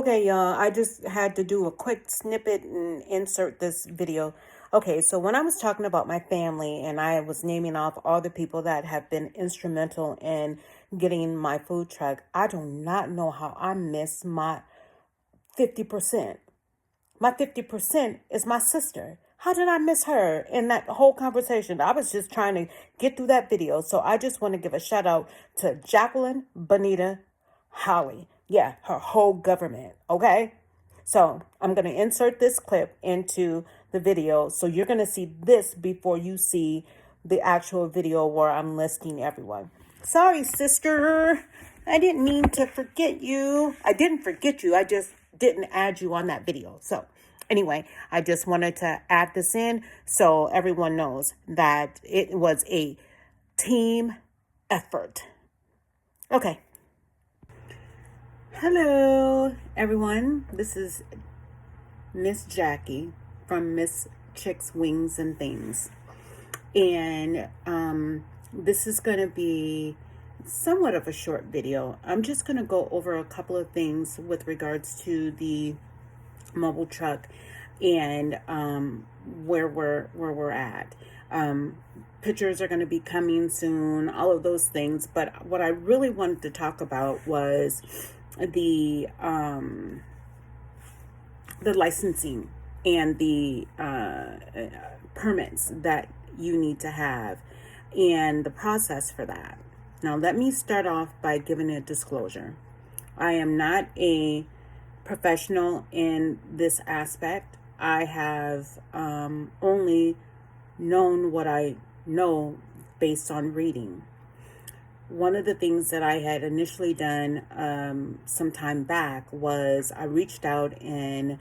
Okay, y'all, I just had to do a quick snippet and insert this video. Okay, so when I was talking about my family and I was naming off all the people that have been instrumental in getting my food truck, I do not know how I missed my 50%. My 50% is my sister. How did I miss her in that whole conversation? I was just trying to get through that video. So I just want to give a shout out to Jacqueline, Bonita, Holly. Yeah, her whole government. Okay. So I'm going to insert this clip into the video. So you're going to see this before you see the actual video where I'm listing everyone. Sorry, sister. I didn't mean to forget you. I didn't forget you. I just didn't add you on that video. So anyway, I just wanted to add this in so everyone knows that it was a team effort. Okay. Hello, everyone. This is Miss Jackie from Miss Chicks, Wings, and Things. And this is going to be somewhat of a short video. I'm just going to go over a couple of things with regards to the mobile truck and where we're at. Pictures are going to be coming soon, all of those things. But what I really wanted to talk about was the licensing and the permits that you need to have and the process for that. Now, let me start off by giving a disclosure. I am not a professional in this aspect. I have only known what I know based on reading. One of the things that I had initially done some time back was I reached out in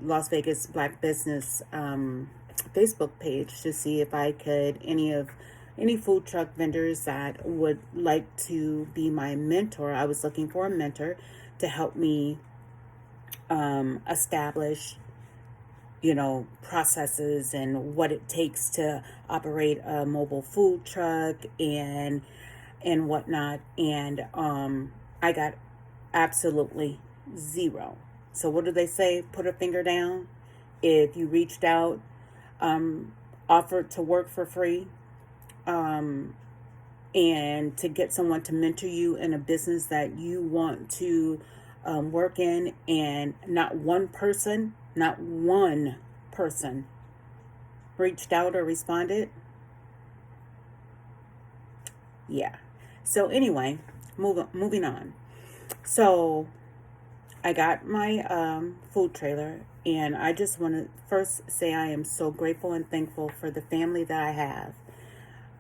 Las Vegas Black Business Facebook page to see if I could any food truck vendors that would like to be my mentor. I was looking for a mentor to help me establish, processes and what it takes to operate a mobile food truck and whatnot. And I got absolutely zero. So what do they say? Put a finger down. If you reached out, offered to work for free, and to get someone to mentor you in a business that you want to work in, and not one person reached out or responded. Yeah. So anyway, moving on. So I got my food trailer, and I just want to first say I am so grateful and thankful for the family that I have.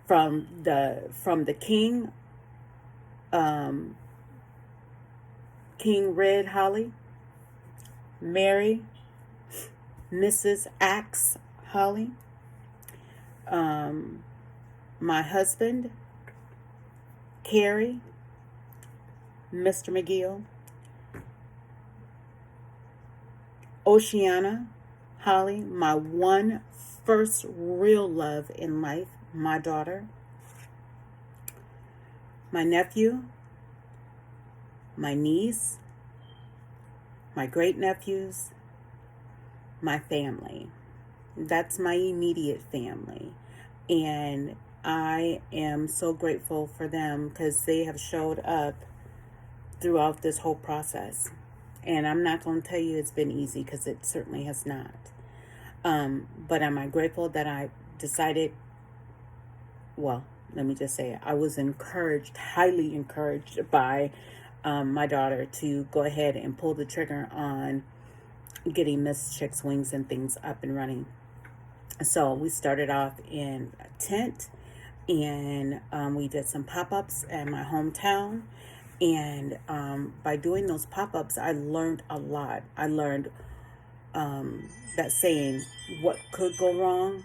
From the King, King Red Holly, Mary, Mrs. Axe Holly, my husband, Carrie, Mr. McGill, Oceana Holly, my one first real love in life, my daughter, my nephew, my niece, my great nephews, my family. That's my immediate family. And I am so grateful for them because they have showed up throughout this whole process. And I'm not going to tell you it's been easy because it certainly has not. But am I grateful that I decided, well, let me just say it. I was encouraged, highly encouraged by my daughter to go ahead and pull the trigger on getting Miss Chicks, Wings, and Things up and running. So we started off in a tent, and we did some pop-ups at my hometown. And by doing those pop-ups, I learned a lot. I learned that saying, what could go wrong?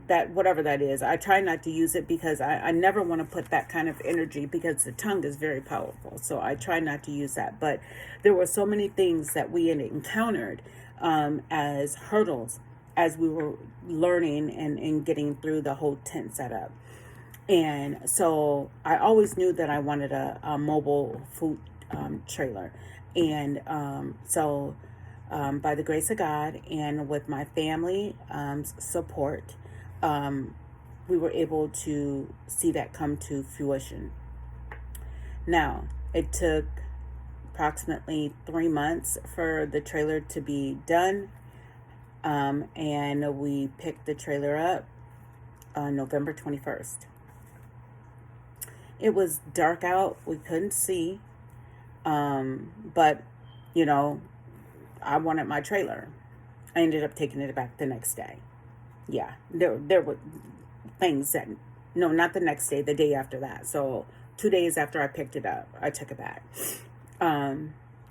That whatever that is, I try not to use it because I never want to put that kind of energy, because the tongue is very powerful. So I try not to use that. But there were so many things that we had encountered as hurdles as we were learning and getting through the whole tent setup. And so I always knew that I wanted a mobile food trailer. And by the grace of God and with my family support, um, we were able to see that come to fruition. Now, it took approximately 3 months for the trailer to be done, and we picked the trailer up on November 21st. It was dark out, we couldn't see, but you know, I wanted my trailer. I ended up taking it back the next day. Yeah, there were things that, no, not the next day, the day after that. So 2 days after I picked it up, I took it back.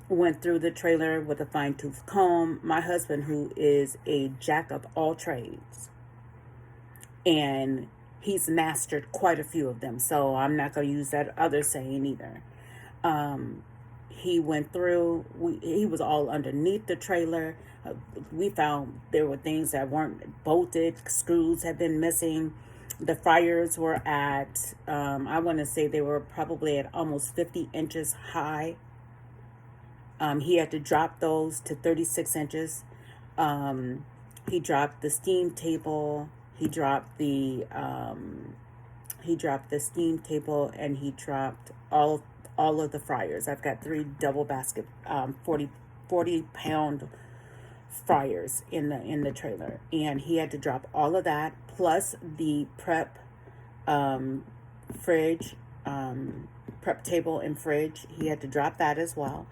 Went through the trailer with a fine tooth comb. My husband, who is a jack of all trades, and he's mastered quite a few of them, so I'm not going to use that other saying either. He went through, he was all underneath the trailer. We found there were things that weren't bolted, screws had been missing. The fryers were at, I want to say they were probably at almost 50 inches high. He had to drop those to 36 inches. He dropped the steam table. He dropped the steam table, and he dropped all of the fryers. I've got 3 double basket 40 pound fryers in the trailer, and he had to drop all of that plus the prep fridge, prep table and fridge. He had to drop that as well,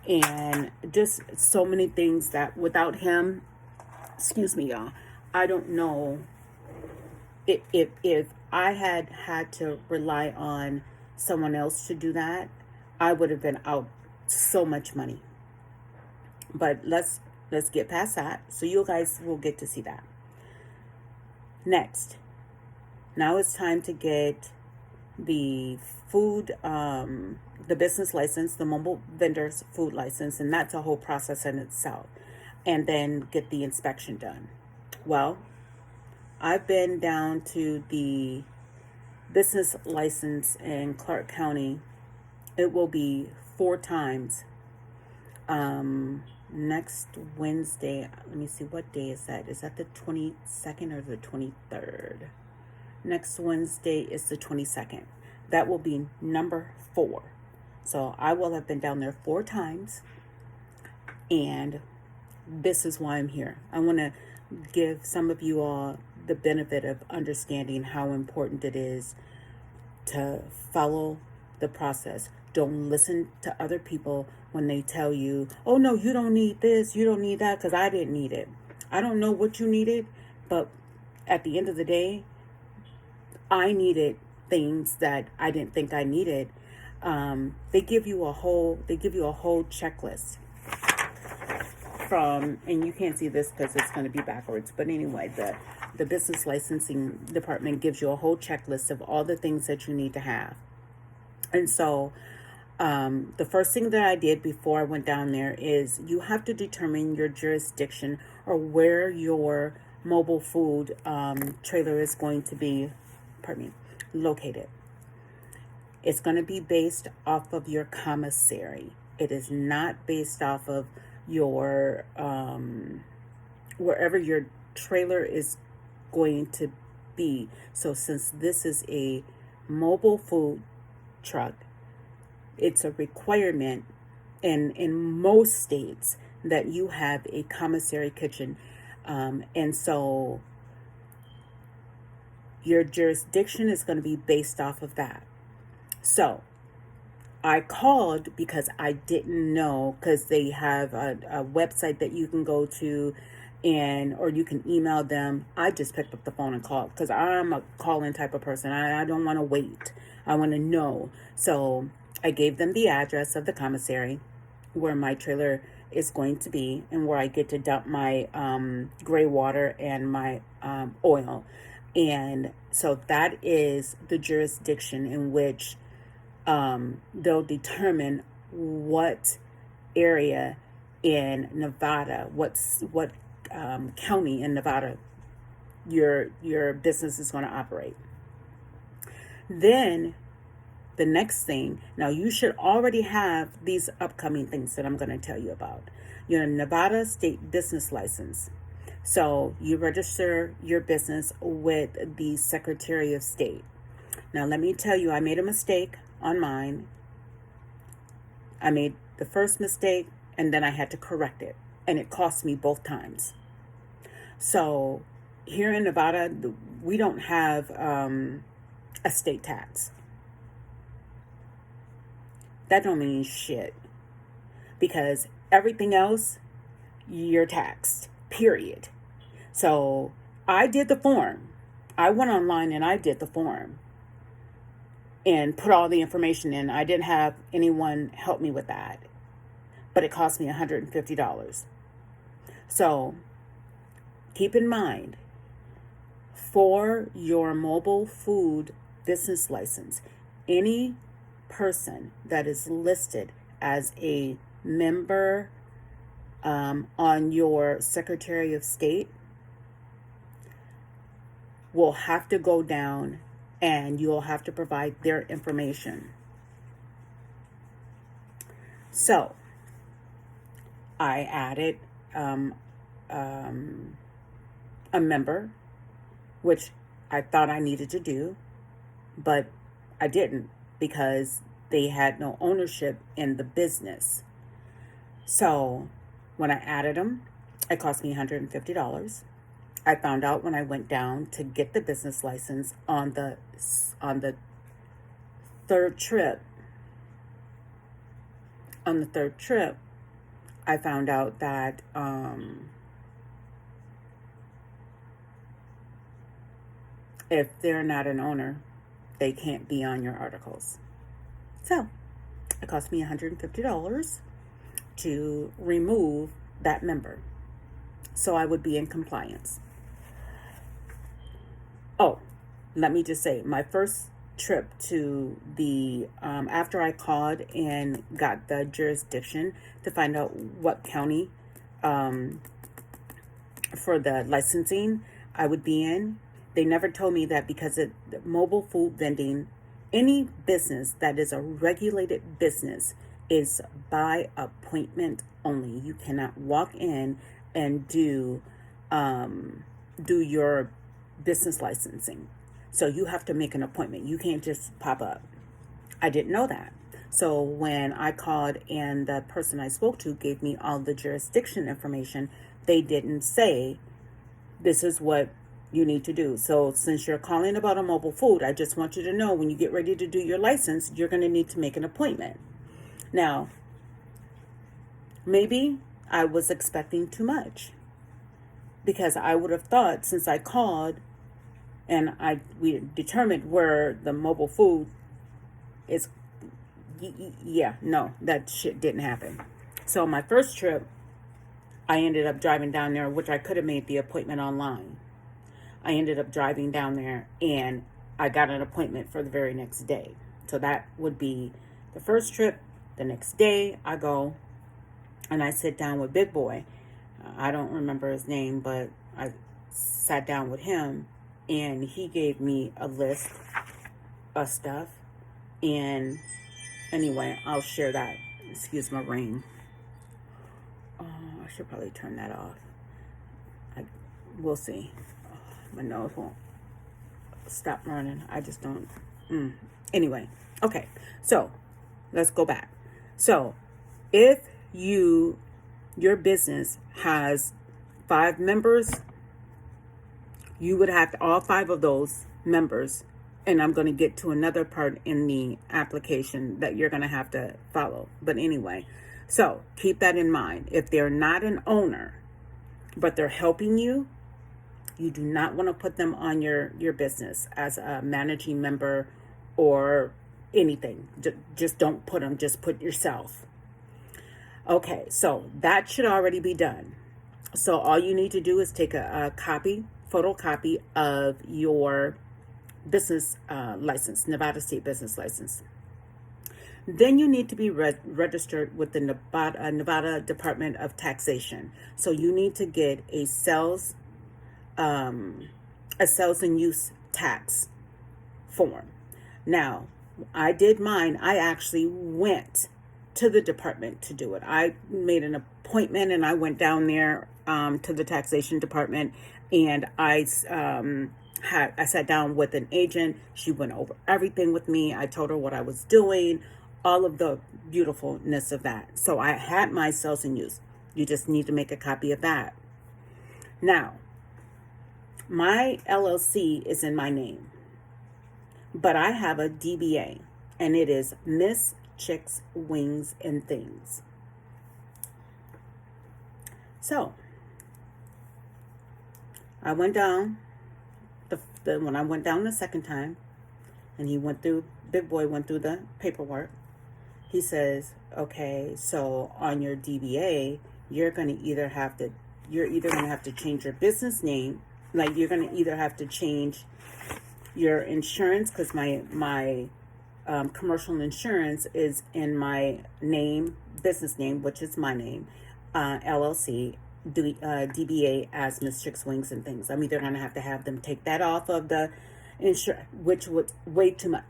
and just so many things that without him, excuse me, y'all, I don't know if I had to rely on someone else to do that, I would have been out so much money. But let's get past that, so you guys will get to see that. Next, now it's time to get the food, the business license, the mobile vendor's food license, and that's a whole process in itself. And then get the inspection done. Well, I've been down to the business license in Clark County. It will be 4 times. Next Wednesday, let me see, what day is that? Is that the 22nd or the 23rd? Next Wednesday is the 22nd. That will be number 4. So I will have been down there 4 times. And this is why I'm here. I want to give some of you all the benefit of understanding how important it is to follow the process. Don't listen to other people when they tell you, oh no, you don't need this, you don't need that, because I didn't need it. I don't know what you needed, but at the end of the day, I needed things that I didn't think I needed. They give you a whole checklist from, and you can't see this because it's going to be backwards, but anyway, the business licensing department gives you a whole checklist of all the things that you need to have. And so the first thing that I did before I went down there is you have to determine your jurisdiction, or where your mobile food trailer is going to be, located. It's going to be based off of your commissary. It is not based off of your wherever your trailer is going to be. So since this is a mobile food truck, it's a requirement in most states that you have a commissary kitchen, and so your jurisdiction is going to be based off of that. So I called because I didn't know, because they have a website that you can go to, or you can email them. I just picked up the phone and called because I'm a call-in type of person. I don't want to wait. I want to know. So I gave them the address of the commissary where my trailer is going to be, and where I get to dump my gray water and my oil. And so that is the jurisdiction in which they'll determine what area in Nevada, what county in Nevada your business is going to operate. Then the next thing, now you should already have these upcoming things that I'm going to tell you about. Your Nevada state business license. So you register your business with the Secretary of State. Now let me tell you, I made a mistake on mine. I made the first mistake and then I had to correct it. And it cost me both times. So here in Nevada, we don't have a state tax. That don't mean shit, because everything else, you're taxed, period. So I did the form. I went online and I did the form and put all the information in. I didn't have anyone help me with that, but it cost me $150. So keep in mind, for your mobile food business license, any person that is listed as a member on your Secretary of State will have to go down and you'll have to provide their information. So I added a member, which I thought I needed to do, but I didn't, because they had no ownership in the business. So when I added them, it cost me $150. I found out when I went down to get the business license on the third trip. On the third trip, I found out that if they're not an owner, they can't be on your articles. So it cost me $150 to remove that member, so I would be in compliance. Oh, let me just say, my first trip to the, after I called and got the jurisdiction to find out what county for the licensing I would be in, they never told me that, because the mobile food vending, any business that is a regulated business, is by appointment only. You cannot walk in and do your business licensing. So you have to make an appointment. You can't just pop up. I didn't know that. So when I called and the person I spoke to gave me all the jurisdiction information, they didn't say, this is what you need to do. So since you're calling about a mobile food, I just want you to know, when you get ready to do your license, you're going to need to make an appointment. Now, maybe I was expecting too much, because I would have thought, since I called and we determined where the mobile food is, no, that shit didn't happen. So my first trip, I ended up driving down there, which I could have made the appointment online. I ended up driving down there and I got an appointment for the very next day. So that would be the first trip. The next day I go and I sit down with Big Boy. I don't remember his name, but I sat down with him and he gave me a list of stuff. And anyway, I'll share that. Excuse my rain. I should probably turn that off. We'll see. My nose won't stop running. I just don't. Anyway, okay. So let's go back. So if your business has 5 members, you would have all 5 of those members. And I'm going to get to another part in the application that you're going to have to follow. But anyway, so keep that in mind. If they're not an owner, but they're helping you, you do not want to put them on your business as a managing member or anything. Just don't put them. Just put yourself. Okay, so that should already be done. So all you need to do is take a photocopy of your business license, Nevada State business license. Then you need to be registered with the Nevada Department of Taxation. So you need to get a sales and use tax form. Now, I did mine. I actually went to the department to do it. I made an appointment and I went down there to the taxation department, and I sat down with an agent. She went over everything with me. I told her what I was doing, all of the beautifulness of that. So I had my sales and use. You just need to make a copy of that. Now, my LLC is in my name, but I have a DBA, and it is Miss Chicks, Wings, and Things. So I went down when I went down the second time, and Big Boy went through the paperwork. He says, okay, so on your DBA, you're either going to have to change your business name. Like, you're going to either have to change your insurance, because my commercial insurance is in my name, business name, which is my name, LLC, DBA as Miss Chicks, Wings, and Things. I'm either going to have them take that off of the insurance, which would way too much.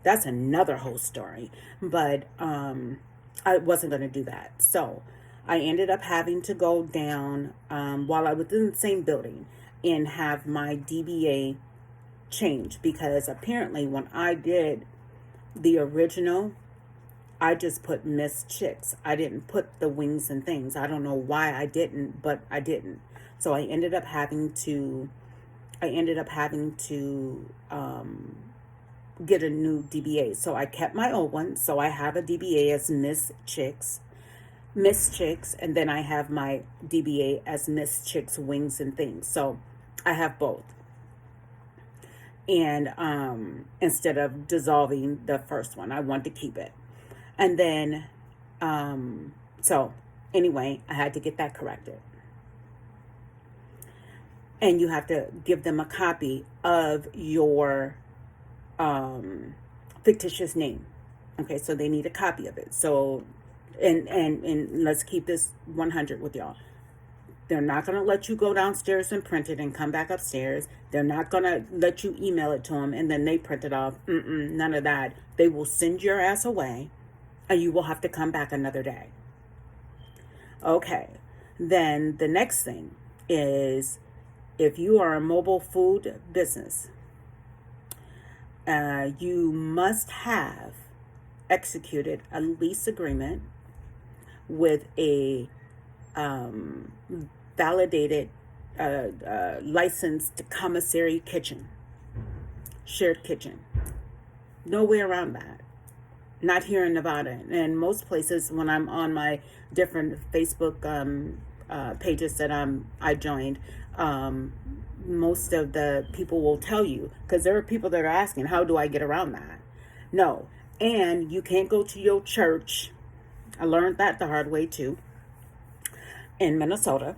That's another whole story. But I wasn't going to do that. So I ended up having to go down while I was in the same building and have my DBA change, because apparently when I did the original, I just put Miss Chicks. I didn't put the Wings and Things. I don't know why I didn't, but I didn't. So I ended up having to get a new DBA. So I kept my old one. So I have a DBA as Miss Chicks, and then I have my DBA as Miss Chicks, Wings, and Things. So I have both. And instead of dissolving the first one, I want to keep it. And then, so anyway, I had to get that corrected. And you have to give them a copy of your fictitious name. Okay, so they need a copy of it. So, and let's keep this 100 with y'all. They're not going to let you go downstairs and print it and come back upstairs. They're not going to let you email it to them and then they print it off. None of that. They will send your ass away and you will have to come back another day. Okay. Then the next thing is, if you are a mobile food business, you must have executed a lease agreement with a validated, licensed commissary kitchen, shared kitchen. No way around that. Not here in Nevada. And most places, when I'm on my different Facebook pages that I joined, most of the people will tell you, because there are people that are asking, how do I get around that? No. And you can't go to your church. I learned that the hard way too. In Minnesota,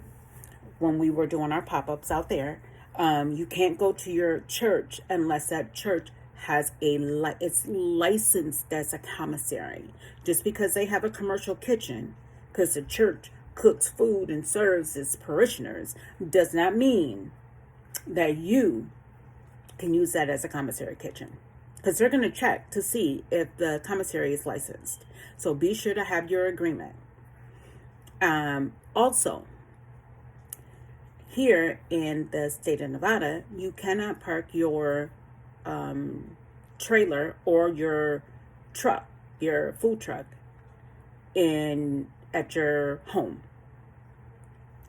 when we were doing our pop-ups out there, you can't go to your church unless that church has it's licensed as a commissary. Just because they have a commercial kitchen, because the church cooks food and serves its parishioners, does not mean that you can use that as a commissary kitchen, because they're going to check to see if the commissary is licensed. So be sure to have your agreement. Also, here in the state of Nevada, you cannot park your trailer or your truck, your food truck, at your home.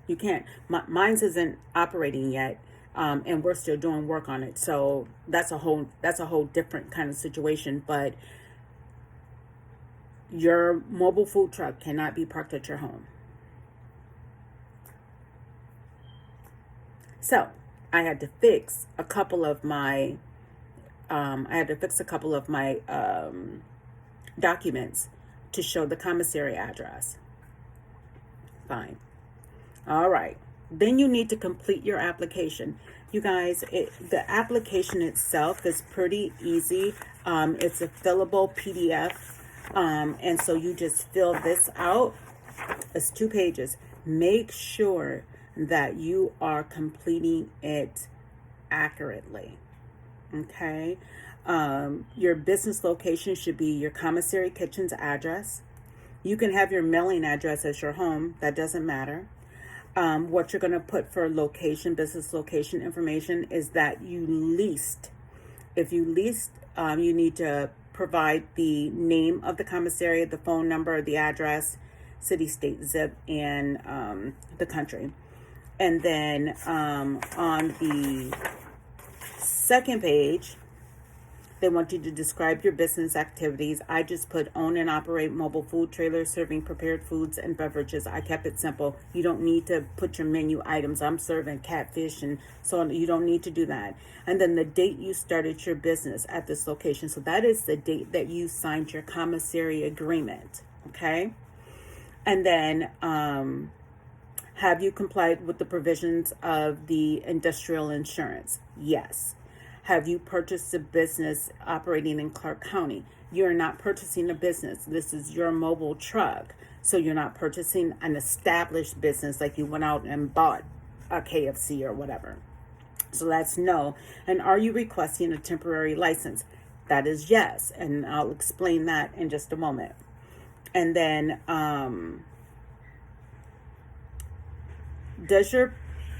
You can't. Mine's isn't operating yet, and we're still doing work on it. So that's a whole different kind of situation. But your mobile food truck cannot be parked at your home. So I had to fix a couple of my documents to show the commissary address. Fine. All right. Then you need to complete your application. You guys, the application itself is pretty easy. It's a fillable PDF. And so you just fill this out. It's 2 pages. Make sure that you are completing it accurately. Okay. Your business location should be your commissary kitchen's address. You can have your mailing address as your home. That doesn't matter. What you're going to put for location, business location information is that you leased. If you leased, you need to provide the name of the commissary, the phone number, the address, city, state, zip, and the country. And then on the second page, they want you to describe your business activities. I just put own and operate mobile food trailers serving prepared foods and beverages. I kept it simple. You don't need to put your menu items. I'm serving catfish and so on. You don't need to do that. And then the date you started your business at this location. So that is the date that you signed your commissary agreement. Okay. And then have you complied with the provisions of the industrial insurance? Yes. Have you purchased a business operating in Clark County? You're not purchasing a business. This is your mobile truck. So you're not purchasing an established business like you went out and bought a KFC or whatever. So that's no. And are you requesting a temporary license? That is yes. And I'll explain that in just a moment. And then, does your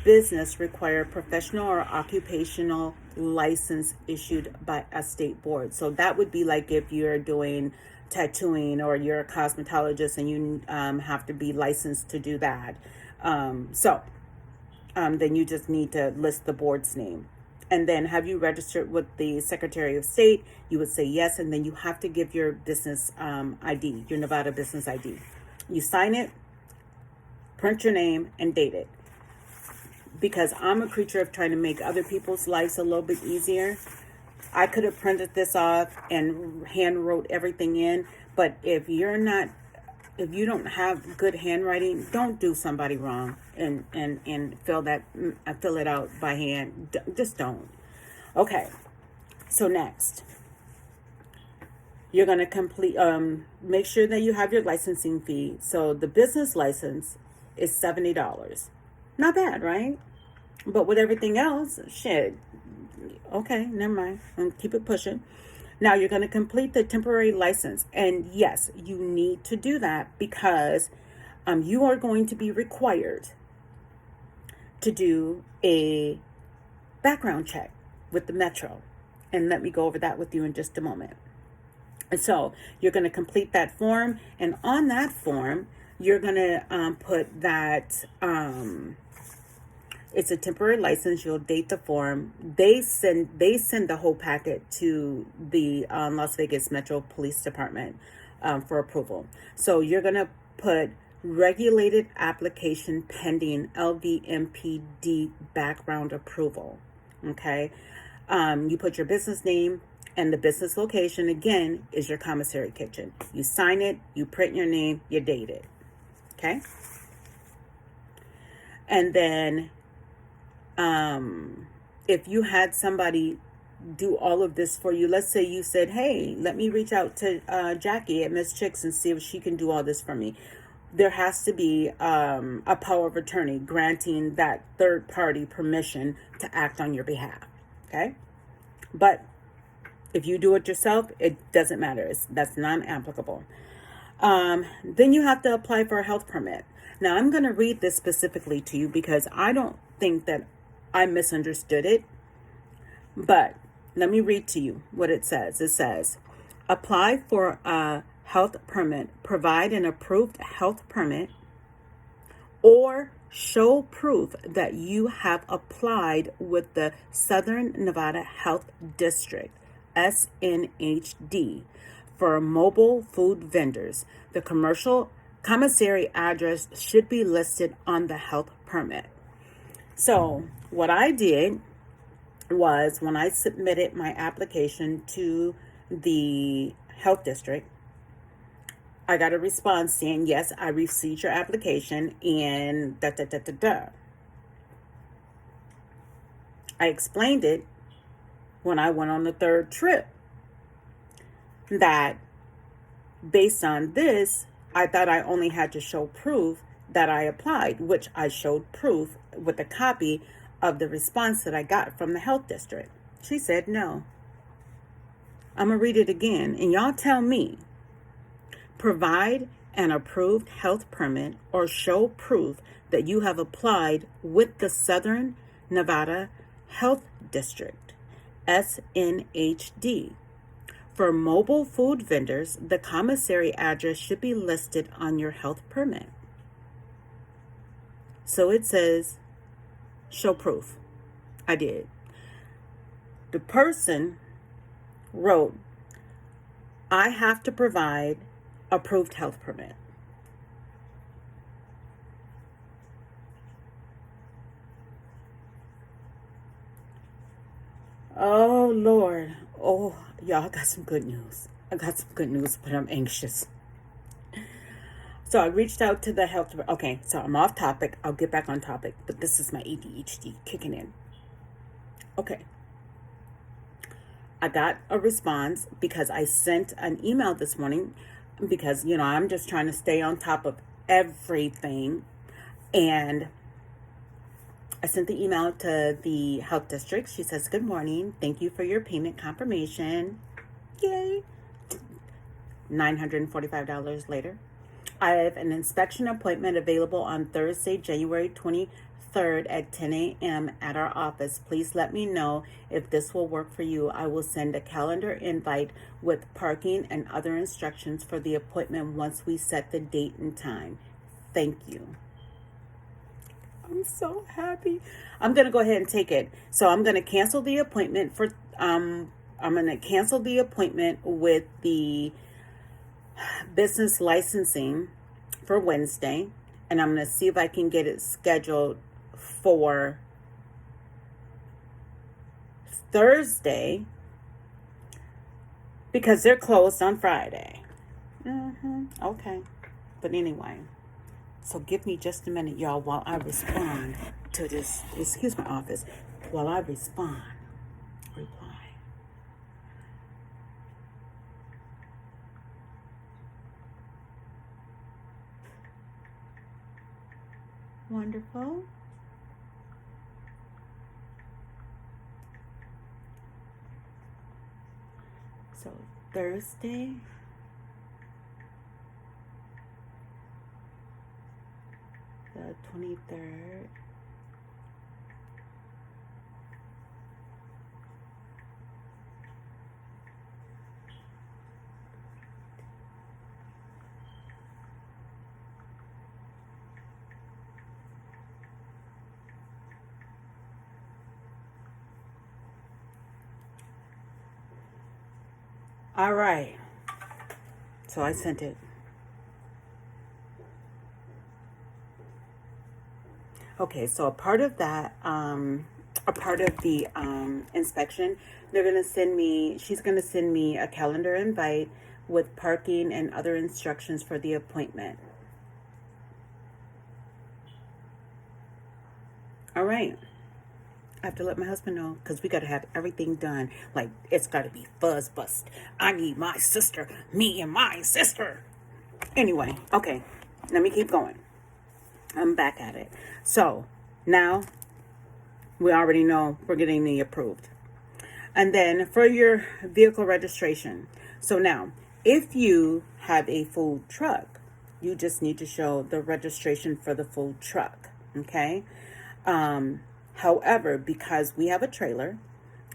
business require professional or occupational license issued by a state board? So that would be like if you're doing tattooing or you're a cosmetologist and you have to be licensed to do that. Then you just need to list the board's name. And then have you registered with the Secretary of State? You would say yes. And then you have to give your business ID, your Nevada business ID. You sign it, print your name, and date it. Because I'm a creature of trying to make other people's lives a little bit easier. I could have printed this off and hand wrote everything in, but if you don't have good handwriting, don't do somebody wrong and fill it out by hand. Just don't. Okay. So next, you're going to complete, make sure that you have your licensing fee. So the business license is $70. Not bad, right? But with everything else, shit. Okay, never mind. Keep it pushing. Now you're going to complete the temporary license. And yes, you need to do that because you are going to be required to do a background check with the Metro. And let me go over that with you in just a moment. And so you're going to complete that form. And on that form, you're going to put that it's a temporary license. You'll date the form. They send the whole packet to the Las Vegas Metro Police Department for approval. So you're going to put regulated application pending LVMPD background approval. Okay. You put your business name, and the business location, again, is your commissary kitchen. You sign it, you print your name, you date it. Okay? And then if you had somebody do all of this for you, let's say you said, hey, let me reach out to Jackie at Miss Chicks and see if she can do all this for me. There has to be a power of attorney granting that third party permission to act on your behalf. Okay? But if you do it yourself, it doesn't matter. That's non-applicable. Then you have to apply for a health permit. Now, I'm going to read this specifically to you because I don't think that I misunderstood it. But let me read to you what it says. It says, apply for a health permit, provide an approved health permit, or show proof that you have applied with the Southern Nevada Health District, SNHD, for mobile food vendors. The commercial commissary address should be listed on the health permit. So what I did was when I submitted my application to the health district, I got a response saying, yes, I received your application and I explained it when I went on the third trip that based on this, I thought I only had to show proof that I applied, which I showed proof with a copy of the response that I got from the health district. She said no. I'm going to read it again, and y'all tell me. Provide an approved health permit or show proof that you have applied with the Southern Nevada Health District, SNHD. For mobile food vendors, the commissary address should be listed on your health permit. So it says, show proof. I did. The person wrote, I have to provide approved health permit. Oh, Lord. Oh, y'all, I got some good news. But I'm anxious. So I reached out to the health. Okay, so I'm off topic. I'll get back on topic, but this is my ADHD kicking in. Okay. I got a response because I sent an email this morning because, I'm just trying to stay on top of everything. And I sent the email to the health district. She says, good morning. Thank you for your payment confirmation. Yay. $945 later. I have an inspection appointment available on Thursday, January 23rd at 10 a.m. at our office. Please let me know if this will work for you. I will send a calendar invite with parking and other instructions for the appointment once we set the date and time. Thank you. I'm so happy. I'm going to go ahead and take it. So I'm going to cancel the appointment with the business licensing for Wednesday, and I'm going to see if I can get it scheduled for Thursday because they're closed on Friday. Okay. But anyway, so give me just a minute, y'all, while I respond to this. Excuse my office. While I reply. Wonderful. So Thursday, the 23rd. All right. So I sent it. Okay, so a part of the inspection, she's going to send me a calendar invite with parking and other instructions for the appointment. All right. I have to let my husband know because we got to have everything done. Like, it's got to be fuzz bust. I need my sister, me and my sister. Anyway, okay, let me keep going. I'm back at it. So now we already know we're getting the approved. And then for your vehicle registration. So now, if you have a food truck, you just need to show the registration for the food truck. Okay. However, because we have a trailer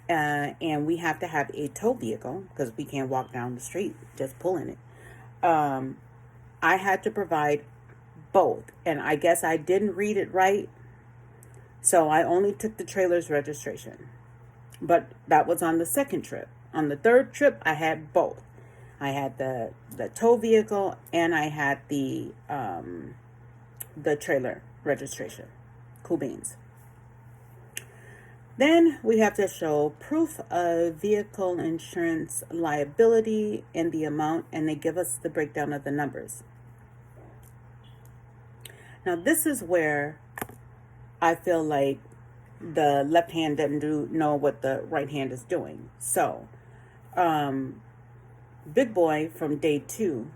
and we have to have a tow vehicle because we can't walk down the street just pulling it, I had to provide both. And I guess I didn't read it right. So I only took the trailer's registration. But that was on the second trip. On the third trip, I had both. I had the tow vehicle and I had the trailer registration. Cool beans. Then we have to show proof of vehicle insurance liability and the amount, and they give us the breakdown of the numbers. Now, this is where I feel like the left hand doesn't know what the right hand is doing. So, Big Boy from day 2,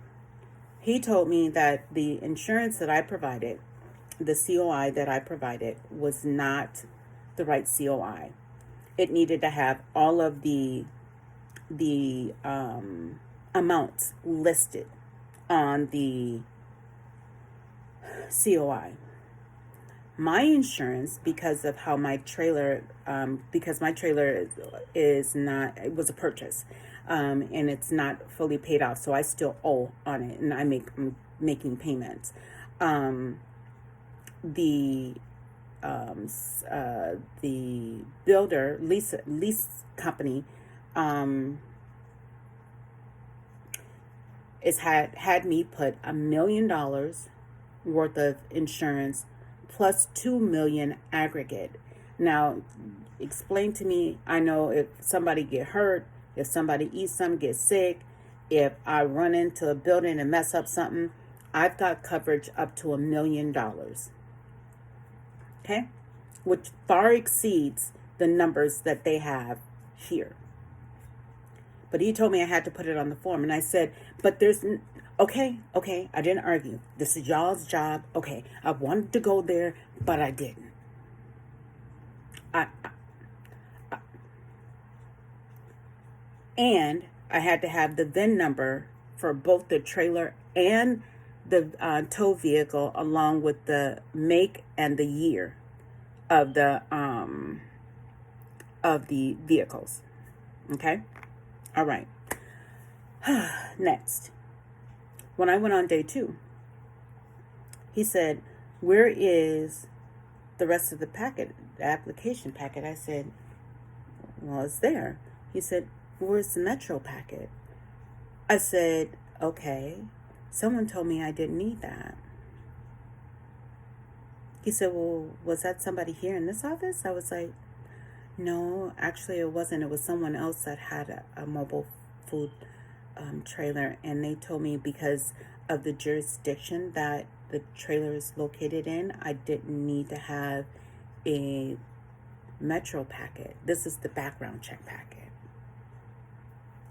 he told me that the insurance that I provided, the COI that I provided, was not the right COI. It needed to have all of the the amounts listed on the COI. My insurance, because of how my trailer, because my trailer is not, it was a purchase, and it's not fully paid off, so I still owe on it, and I'm making payments. The the builder lease company is had me put $1 million worth of insurance plus 2 million aggregate. Now, explain to me. I know if somebody get hurt, if somebody eats something, get sick, if I run into a building and mess up something, I've got coverage up to $1 million. Okay, which far exceeds the numbers that they have here. But he told me I had to put it on the form, and I said, but there's, okay, I didn't argue. This is y'all's job. Okay, I wanted to go there, but I didn't. And I had to have the VIN number for both the trailer and the tow vehicle, along with the make and the year of the vehicles. Okay, all right. Next, when I went on day 2, he said, "Where is the rest of the packet, the application packet?" I said, "Well, it's there." He said, "Where's the Metro packet?" I said, "Okay, someone told me I didn't need that." He said, "Well, was that somebody here in this office?" I was like, "No, actually it wasn't. It was someone else that had a mobile food trailer, and they told me because of the jurisdiction that the trailer is located in, I didn't need to have a Metro packet. This is the background check packet."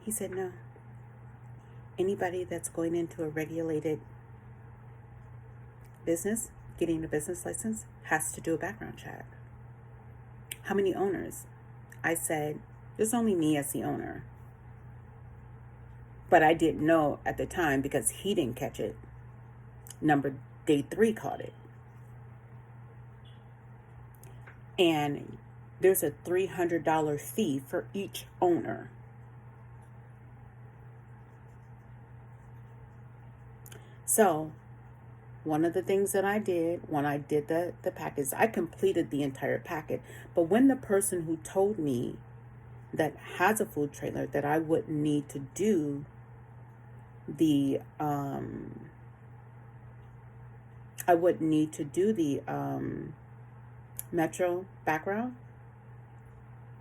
He said, "No. Anybody that's going into a regulated business, getting a business license, has to do a background check." "How many owners?" I said, "There's only me as the owner." But I didn't know at the time because he didn't catch it. Day 3 caught it. And there's a $300 fee for each owner. So one of the things that I did when I did the package, I completed the entire packet. But when the person who told me that has a food trailer that I wouldn't need to do the Metro background,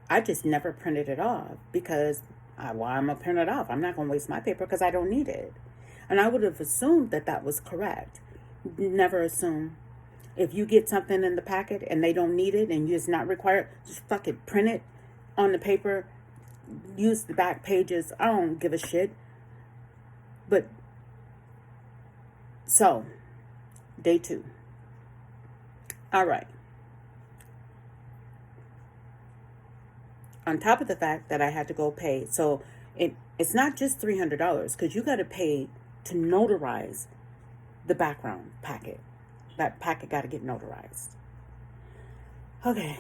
I just never printed it off because I'm gonna print it off. I'm not gonna waste my paper because I don't need it. And I would have assumed that that was correct. Never assume. If you get something in the packet and they don't need it and it's not required, just fucking print it on the paper. Use the back pages. I don't give a shit. But so, day 2. All right. On top of the fact that I had to go pay, so it's not just $300 because you got to pay to notarize the background packet. That packet got to get notarized. Okay.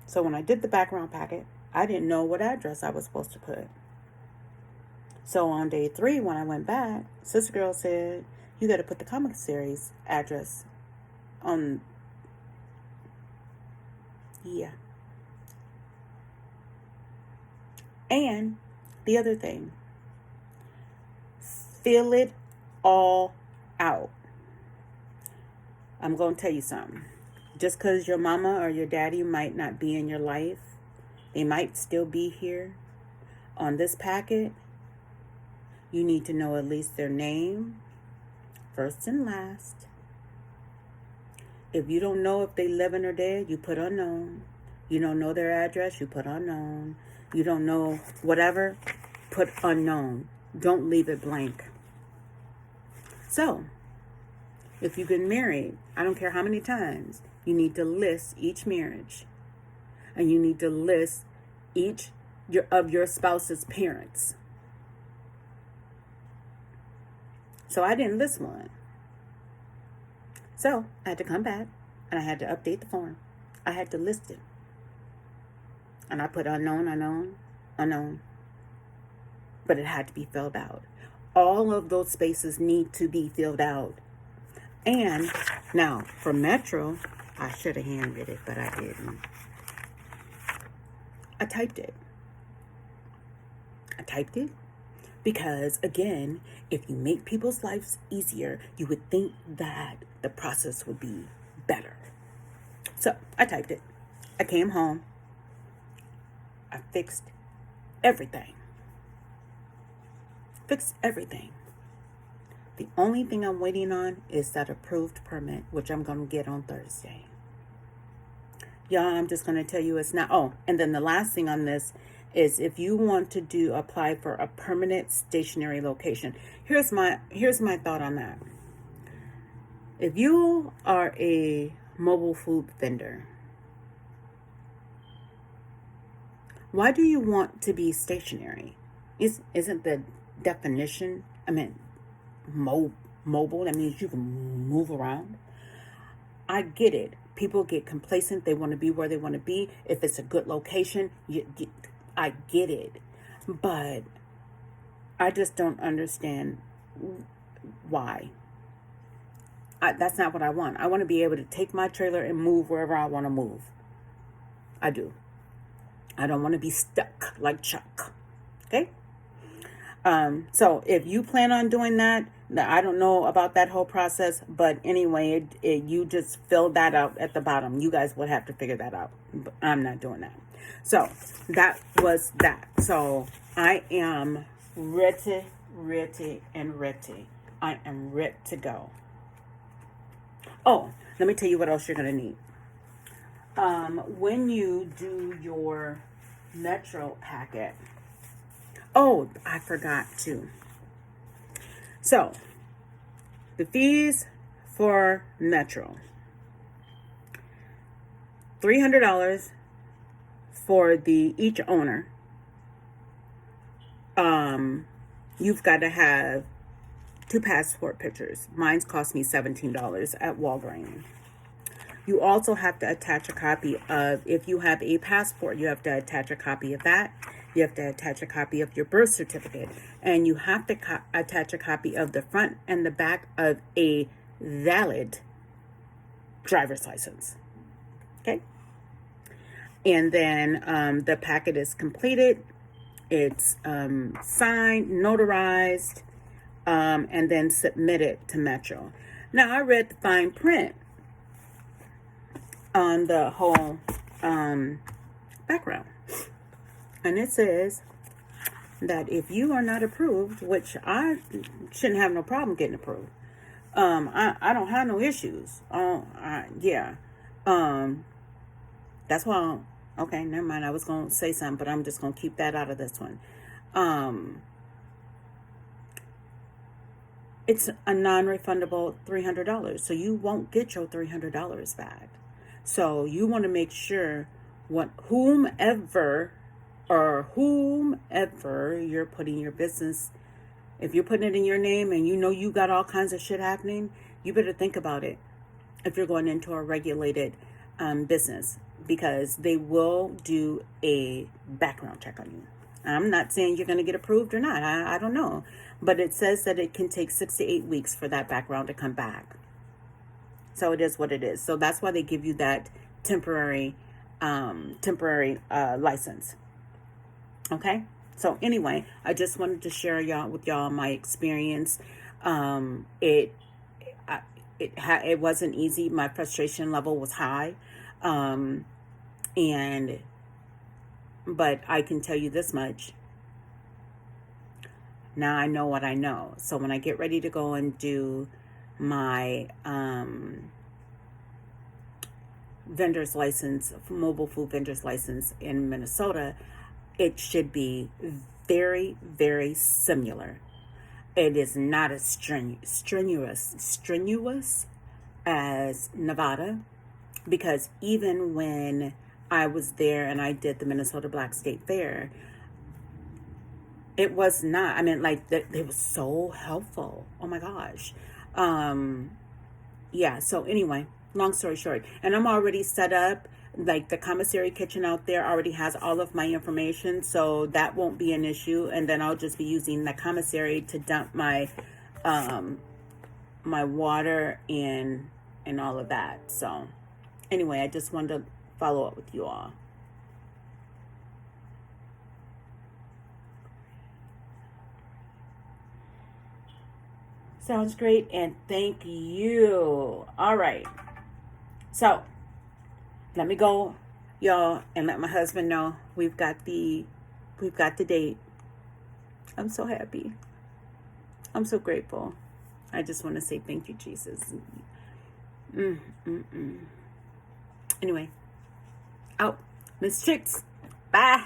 So when I did the background packet, I didn't know what address I was supposed to put. So on day 3, when I went back, Sister Girl said, "You got to put the comic series address on." Yeah. And the other thing, fill it all out. I'm going to tell you something. Just because your mama or your daddy might not be in your life, they might still be here. On this packet, you need to know at least their name, first and last. If you don't know if they living or dead, you put unknown. You don't know their address, you put unknown. You don't know whatever, put unknown. Don't leave it blank. So, if you've been married, I don't care how many times, you need to list each marriage. And you need to list each your spouse's parents. So I didn't list one. So I had to come back and I had to update the form. I had to list it. And I put unknown, unknown, unknown. But it had to be filled out. All of those spaces need to be filled out. And now for Metro, I should have handwritten it, but I didn't. I typed it. Because, again, if you make people's lives easier, you would think that the process would be better. So I typed it. I came home. I fixed everything. The only thing I'm waiting on is that approved permit, which I'm going to get on Thursday. Y'all, I'm just going to tell you it's not. Oh, and then the last thing on this is if you want to apply for a permanent stationary location. Here's my thought on that. If you are a mobile food vendor, why do you want to be stationary? Isn't the definition, mobile, that means you can move around? I get it. People get complacent. They want to be where they want to be. If it's a good location, I get it. But I just don't understand why. That's not what I want. I want to be able to take my trailer and move wherever I want to move. I do. I don't want to be stuck like Chuck. Okay? So if you plan on doing that, I don't know about that whole process, but anyway, you just fill that out at the bottom. You guys would have to figure that out. But I'm not doing that. So that was that. So I am ready. I am ready to go. Oh, let me tell you what else you're going to need. When you do your Metro packet. Oh, I forgot to. So, the fees for Metro. $300 for each owner. You've got to have 2 passport pictures. Mine's cost me $17 at Walgreens. You also have to attach a copy of, if you have a passport, you have to attach a copy of that. You have to attach a copy of your birth certificate. And you have to attach a copy of the front and the back of a valid driver's license. Okay? And then the packet is completed. It's signed, notarized, and then submitted to Metro. Now, I read the fine print on the whole background. And it says that if you are not approved, which I shouldn't have no problem getting approved. I don't have no issues. That's why, okay, never mind. I was going to say something, but I'm just going to keep that out of this one. It's a non-refundable $300. So you won't get your $300 back. So you want to make sure whomever you're putting your business, if you're putting it in your name and you know you got all kinds of shit happening, you better think about it if you're going into a regulated business, because they will do a background check on you. I'm not saying you're going to get approved or not. I don't know. But it says that it can take 6 to 8 weeks for that background to come back. So it is what it is. So that's why they give you that temporary license. Okay? So anyway, I just wanted to share with y'all my experience. It wasn't easy. My frustration level was high. But I can tell you this much. Now I know what I know. So when I get ready to go and do my vendor's license, mobile food vendor's license in Minnesota, it should be very, very similar. It is not as strenuous as Nevada, because even when I was there and I did the Minnesota Black State Fair, It was not. I mean, like, it was so helpful. Oh my gosh. Yeah, so anyway, long story short, and I'm already set up. Like, the commissary kitchen out there already has all of my information, so that won't be an issue. And then I'll just be using the commissary to dump my my water and all of that. So anyway, I just wanted to follow up with you all. Sounds great, and thank you. All right, so let me go, y'all, and let my husband know we've got the date. I'm so happy. I'm so grateful. I just want to say thank you, Jesus. Anyway, out, Miss Chicks. Bye.